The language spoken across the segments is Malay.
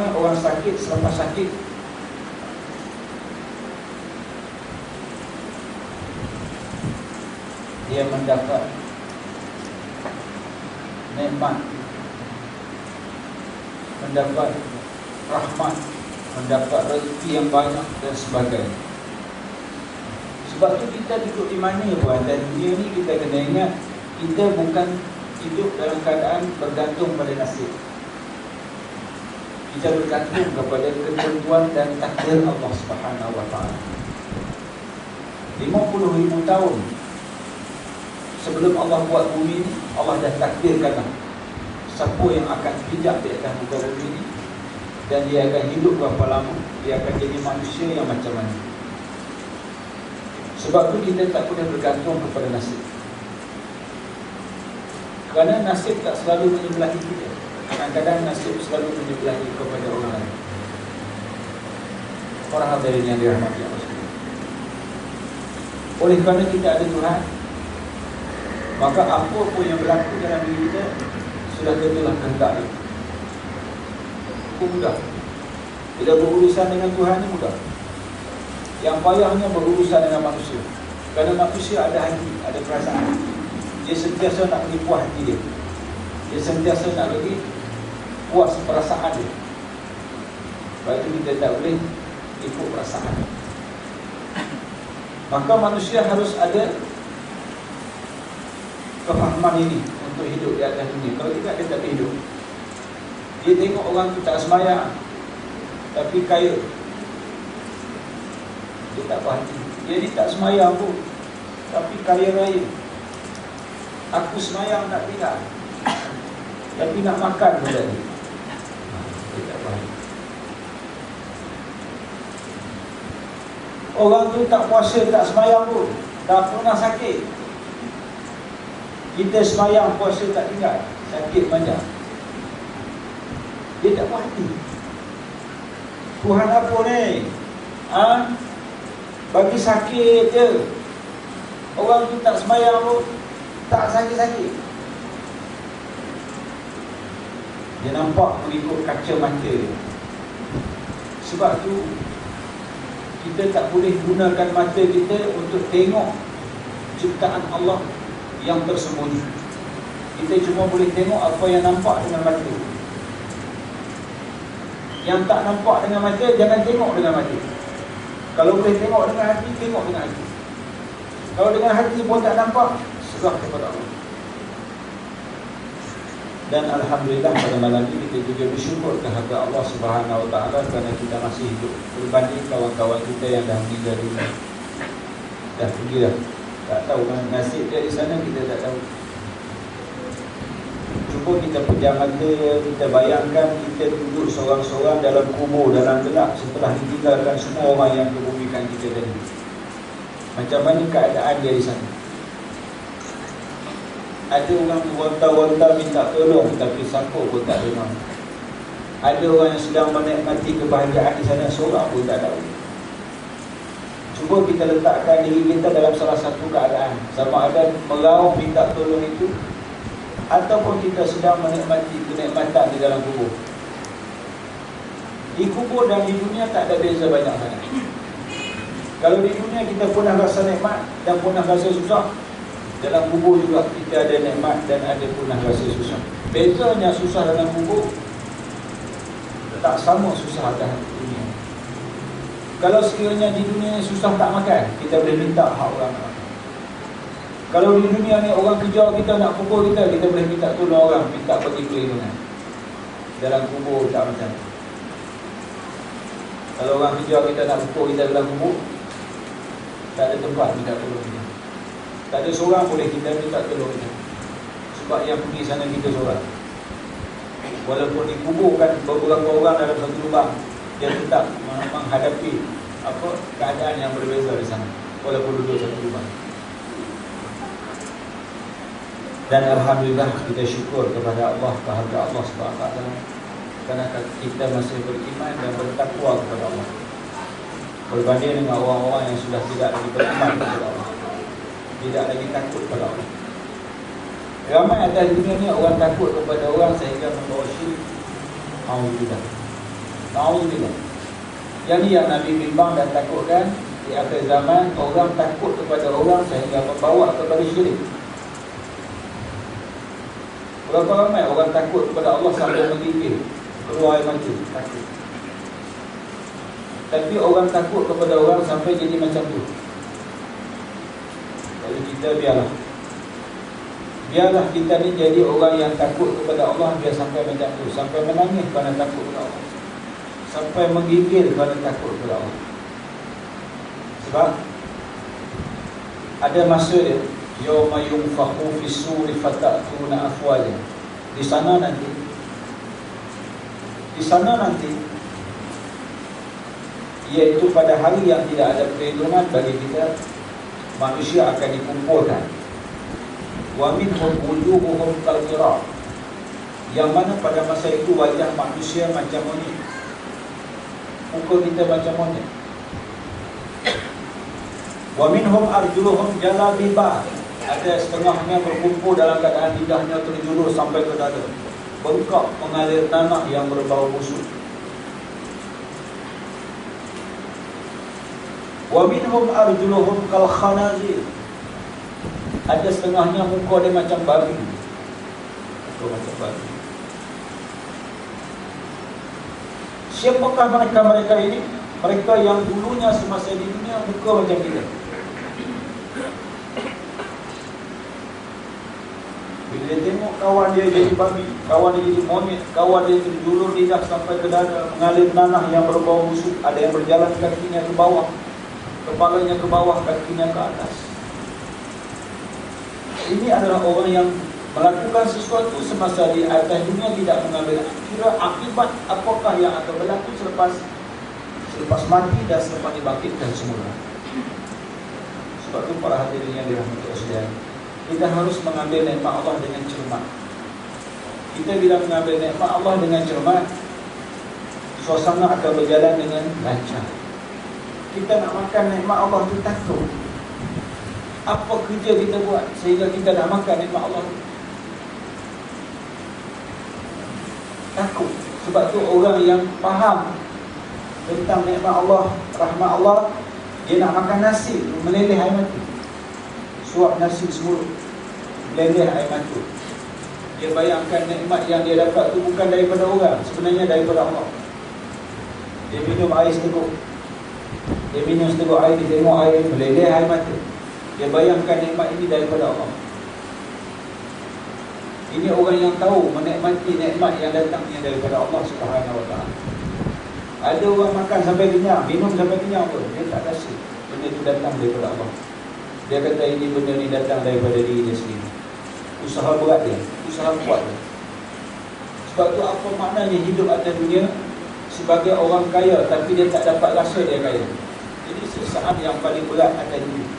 Ramai orang sakit, selepas sakit dia mendapat nikmat, mendapat rahmat, mendapat rezeki yang banyak dan sebagainya. Sebab tu kita duduk di mana pun dan dunia ni kita kena ingat, kita bukan hidup dalam keadaan bergantung pada nasib. Kita bergantung kepada ketentuan dan takdir Allah Subhanahu Wa Taala. 50,000 tahun sebelum Allah buat bumi ni, Allah dah takdirkan siapa yang akan pijak di atas muka bumi ni, dan dia akan hidup berapa lama, dia akan jadi manusia yang macam mana. Sebab tu kita tak boleh bergantung kepada nasib, kerana nasib tak selalu menyebelahi kita. Kadang-kadang nasib selalu menyebelahi kepada orang lain. Para hadirin yang dirahmati Allah sekalian, oleh kerana kita ada Tuhan, maka apa pun yang berlaku dalam diri kita sudah tentulah kehendak dia. Itu mudah. Bila berurusan dengan Tuhan ni mudah. Yang payahnya berurusan dengan manusia, kerana manusia ada hati, ada perasaan. Dia sentiasa nak bagi puas hati dia, dia sentiasa nak bagi puas perasaan dia. Sebab itu kita tak boleh ikut perasaan. Maka manusia harus ada kefahaman ini untuk hidup di atas dunia. Kalau tidak, dia tak hidup. Dia tengok orang tu tak sembahyang tapi kaya, dia tak berhati. Dia ni tak sembahyang pun tapi kaya raya. Aku sembahyang nak tinggal tapi nak makan pun tadi, dia tak berhati. Orang tu tak puasa, tak sembahyang pun, tak pernah sakit. Kita sembahyang, puasa tak tinggal, sakit banyak, dia tak puas hati. Tuhan apa ni? Bagi sakit je. Orang tu tak sembahyang pun, tak sakit-sakit. Dia nampak mengikut kaca mata dia. Sebab tu kita tak boleh gunakan mata kita untuk tengok ciptaan Allah yang tersembunyi. Kita cuma boleh tengok apa yang nampak dengan mata. Yang tak nampak dengan mata, jangan tengok dengan mata. Kalau boleh tengok dengan hati, tengok dengan hati. Kalau dengan hati pun tak nampak, serah kepada Allah. Dan Alhamdulillah pada malam ini kita juga bersyukur kehadirat Allah Subhanahu Wa Taala kerana kita masih hidup berbanding kawan-kawan kita yang dah meninggal dunia, dah pergi dah. Tak tahu kan nasib dia di sana, kita tak tahu. Cuba kita pejam mata, kita bayangkan kita duduk seorang-seorang dalam kubur, dalam gelap setelah ditinggalkan semua orang yang kebumikan kita tadi. Macam mana keadaan dia di sana? Ada orang wonta-wonta minta tolong tapi siapa pun tak dengar. Ada orang yang sedang menikmati kebahagiaan di sana, seorang pun tak tahu. Cuba kita letakkan diri kita dalam salah satu keadaan, sama ada meraung minta tolong itu ataupun kita sedang menikmati kenikmatan di dalam kubur. Di kubur dan di dunia tak ada beza banyak sangat. Kalau di dunia kita pernah rasa nikmat dan pernah rasa susah, dalam kubur juga kita ada nikmat dan ada pernah rasa susah. Bezanya susah dalam kubur tak sama susah dalam dunia. Kalau sekiranya di dunia susah tak makan, kita boleh minta hak orang nak makan. Kalau di dunia ni orang kejar kita nak pukul kita, kita boleh minta tolong orang, minta bagi perlindungan. Dalam kubur tak macam tu. Kalau orang kejar kita nak pukul kita dalam kubur, tak ada tempat minta tolong kita. Tak ada seorang boleh kita minta tolong kita, sebab yang pergi sana kita seorang. Walaupun dikuburkan beberapa orang dalam satu lubang, dia tetap menghadapi keadaan yang berbeza di sana, walaupun duduk satu lubang. Dan Alhamdulillah kita syukur kepada Allah, kehadirat Allah SWT, kerana kita masih beriman dan bertakwa kepada Allah, berbanding dengan orang-orang yang sudah tidak lagi beriman kepada Allah, tidak lagi takut kepada Allah. Ramai atas dunia ni orang takut kepada orang sehingga membawa syirik. Alhamdulillah. Na'udzubillah. Yang ni yang Nabi bimbang dan takutkan. Di akhir zaman, orang takut kepada orang sehingga membawa kepada syirik. Berapa ramai orang takut kepada Allah sampai menggigil, keluar air mata, takut. Tapi orang takut kepada orang sampai jadi macam tu. Jadi kita biarlah kita ni jadi orang yang takut kepada Allah. Biar sampai macam tu, sampai menangis kerana takut kepada Allah, sampai menggigil kerana takut kepada Allah. Sebab ada masa dia, yauma yunfakhu fis-suri fatatuna afwaja. Di sana nanti iaitu pada hari yang tidak ada perlindungan bagi kita, manusia akan dikumpulkan. Wa minhum wujuhuhum kal-qira, yang mana pada masa itu wajah manusia macam monyet, muka kita macam monyet. Wa minhum arjuluhum jalabiba, ada setengahnya berkumpul dalam keadaan lidahnya terjulur sampai ke dada, bengkak mengalir tanah yang berbau busuk. Wa minhum arjuluhum kal khanazir, ada setengahnya muka dia macam babi, Siapakah mereka ini? Mereka yang dulunya semasa di dunia muka macam kita. Bila dia tengok kawan dia jadi babi, kawan dia jadi monyet, kawan dia terjulur lidah sampai ke dada, mengalir nanah yang berbau busuk, ada yang berjalan kakinya ke bawah, kepalanya ke bawah, kakinya ke atas. Ini adalah orang yang melakukan sesuatu semasa di atas dunia, tidak mengambil kira akibat apakah yang akan berlaku selepas mati dan selepas dibangkitkan semula. Sebab itu para hadirin yang dirahmati Allah, kita harus mengambil nikmat Allah dengan cermat. Kita bila mengambil nikmat Allah dengan cermat, suasana akan berjalan dengan lancar. Kita nak makan nikmat Allah itu takut. Apa kerja kita buat sehingga kita nak makan nikmat Allah? Takut. Sebab tu orang yang faham tentang nikmat Allah, rahmat Allah, dia nak makan nasi, meleleh air mata. Suap nasi semua, meleleh air mata. Dia bayangkan nikmat yang dia dapat tu bukan daripada orang, sebenarnya daripada Allah. Dia minum air seteguk, air, dia tengok air, meleleh air mata. Dia bayangkan nikmat ini daripada Allah. Ini orang yang tahu menikmati nikmat yang datangnya daripada Allah Subhanahu Wa Taala. Ada orang makan sampai kenyang, minum sampai kenyang pun dia tak rasa benda itu datang daripada Allah. Dia kata ini benda ni datang daripada diri dia sendiri. Usaha berat dia, usaha kuat dia. Sebab tu apa maknanya hidup atas dunia sebagai orang kaya tapi dia tak dapat rasa dia kaya. Jadi sesaat yang paling berat atas dunia.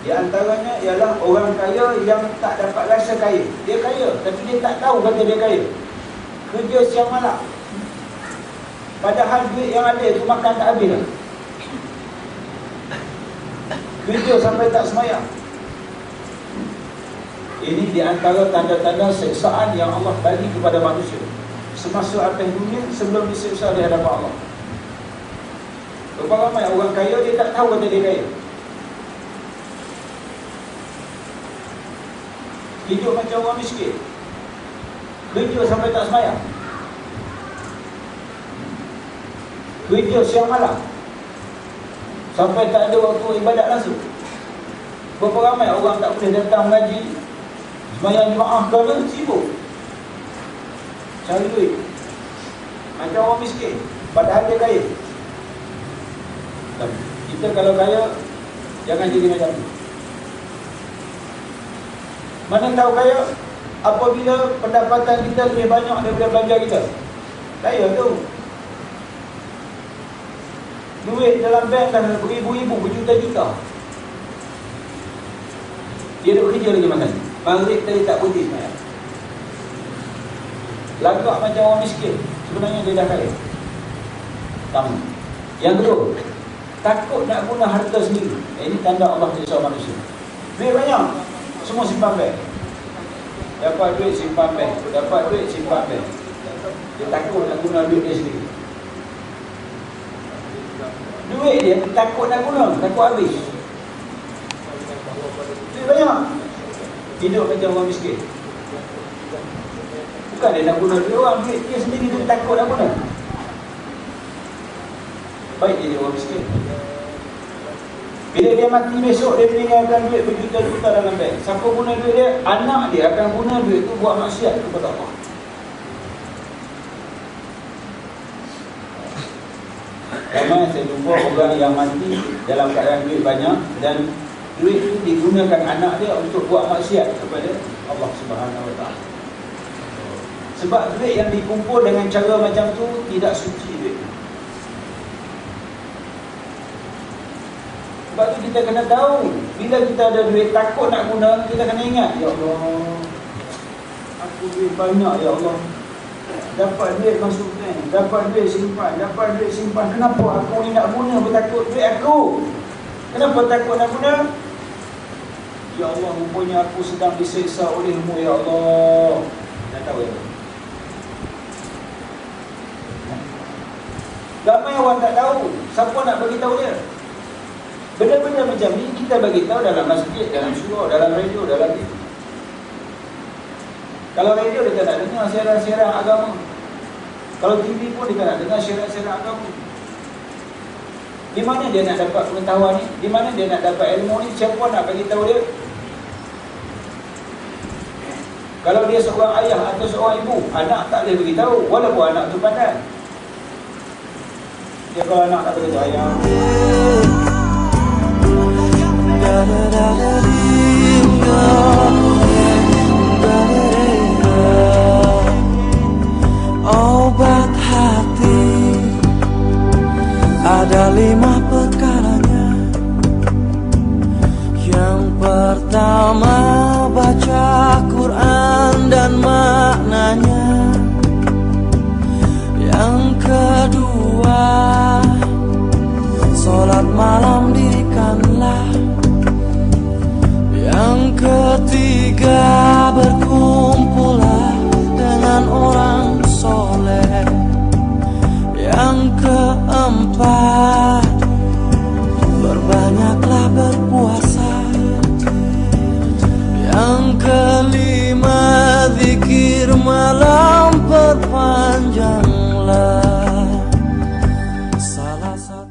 Di antaranya ialah orang kaya yang tak dapat rasa kaya. Dia kaya tapi dia tak tahu kata dia kaya. Kerja siang malam, padahal duit yang ada itu makan tak habis lah. Kerja sampai tak semayang. Ini di antara tanda-tanda seksaan yang Allah bagi kepada manusia semasa atas dunia sebelum diseksa di hadapan Allah. Berapa ramai orang kaya dia tak tahu kata dia kaya. Hidup macam orang miskin, kerja sampai tak semayang, kerja siang malam sampai tak ada waktu ibadat langsung. Berapa ramai orang tak boleh datang mengaji, sembahyang jemaah kerana sibuk cari duit. Macam orang miskin, padahal dia kaya. Kita kalau kaya, jangan jadi macam tu. Mana tahu kaya apabila pendapatan kita lebih banyak daripada belanja kita. Kaya tu. Duit dalam bank dah beribu-ribu, berjuta-juta. Dia duduk kerja lagi makan. Maghrib tadi tak berhenti semayang. Lagak macam orang miskin, sebenarnya dia dah kaya. Pertama. Yang kedua, takut nak guna harta sendiri. Ini tanda Allah risau manusia. Duit banyak, semua simpan bank. Dapat duit simpan bank, dapat duit simpan bank. Dia takut nak guna duit dia sendiri. Duit dia takut nak guna, takut habis. Duit banyak, hidup macam orang miskin. Bukan dia nak guna duit orang, duit dia sendiri dia takut nak guna. Baik dia orang miskin. Bila dia mati besok, dia meninggalkan duit berjuta-juta dalam bank. Siapa guna duit dia? Anak dia akan guna duit tu buat maksiat kepada Allah. Ramai saya jumpa orang yang mati dalam keadaan duit banyak dan duit itu digunakan anak dia untuk buat maksiat kepada Allah Subhanahu Wa Taala. Sebab duit yang dikumpul dengan cara macam tu tidak suci duit. Sebab tu kita kena tahu, bila kita ada duit takut nak guna, kita kena ingat, ya Allah, aku duit banyak, ya Allah, dapat duit masuk bank, dapat duit simpan, kenapa aku ni nak guna bertakut duit aku? Kenapa takut nak guna? Ya Allah, rupanya aku sedang diseksa olehmu, ya Allah. Dah tahu ya? Ramai orang tak tahu, siapa nak bagi tahu dia? Benda-benda macam ni kita bagi tahu dalam masjid, dalam surau, dalam radio, dalam TV. Kalau radio dia tak nak dengar siaran-siaran agama. Kalau TV pun dia tak nak dengar siaran-siaran agama. Di mana dia nak dapat pengetahuan ni? Di mana dia nak dapat ilmu ni? Siapa nak bagi tahu dia? Kalau dia seorang ayah atau seorang ibu, anak tak boleh bagi tahu walaupun anak tu pandai. Dia kalau anak tak boleh tahu ayah. Obat hati ada 5 perkaranya. Yang pertama, baca Quran dan maknanya. Yang kedua, sholat malam dirikanlah. Yang ketiga, berkumpullah dengan orang soleh. Yang keempat, berbanyaklah berpuasa. Yang kelima, zikir malam perpanjanglah. Salah satu